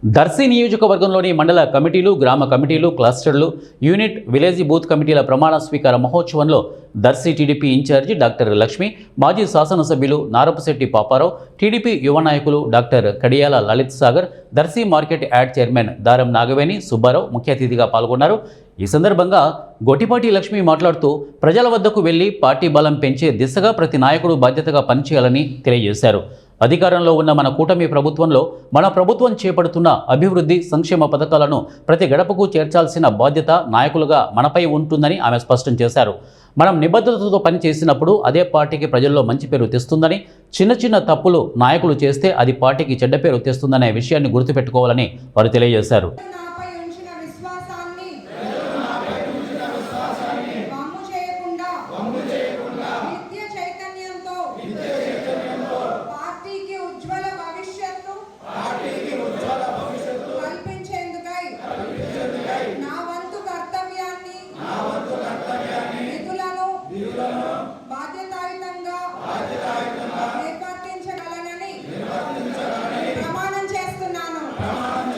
దర్శి నియోజకవర్గంలోని మండల కమిటీలు, గ్రామ కమిటీలు, క్లస్టర్లు, యూనిట్, విలేజ్ బూత్ కమిటీల ప్రమాణ స్వీకార మహోత్సవంలో Darsi TDP incharge doctor Lakshmi, మాజీ శాసనసభ్యులు నారపశెట్టి పాపారావు, టీడీపీ యువ నాయకులు doctor Kadiyala Lalit Sagar, Darsi market yard chairman Daram Nagaveni Subbarao ముఖ్య అతిథిగా పాల్గొన్నారు. ఈ సందర్భంగా గొట్టిపాటి లక్ష్మి మాట్లాడుతూ ప్రజల వద్దకు వెళ్లి పార్టీ బలం పెంచే దిశగా ప్రతి నాయకుడు బాధ్యతగా పనిచేయాలని తెలియజేశారు. అధికారంలో ఉన్న మన కూటమి ప్రభుత్వంలో మన ప్రభుత్వం చేపడుతున్న అభివృద్ధి సంక్షేమ పథకాలను ప్రతి గడపకు చేర్చాల్సిన బాధ్యత నాయకులుగా మనపై ఉంటుందని ఆమె స్పష్టం చేశారు. మనం నిబద్ధతతో పనిచేసినప్పుడు అదే పార్టీకి ప్రజల్లో మంచి పేరు తెస్తుందని, చిన్న చిన్న తప్పులు నాయకులు చేస్తే అది పార్టీకి చెడ్డ పేరు తెస్తుందనే విషయాన్ని గుర్తుపెట్టుకోవాలని వారు తెలియజేశారు.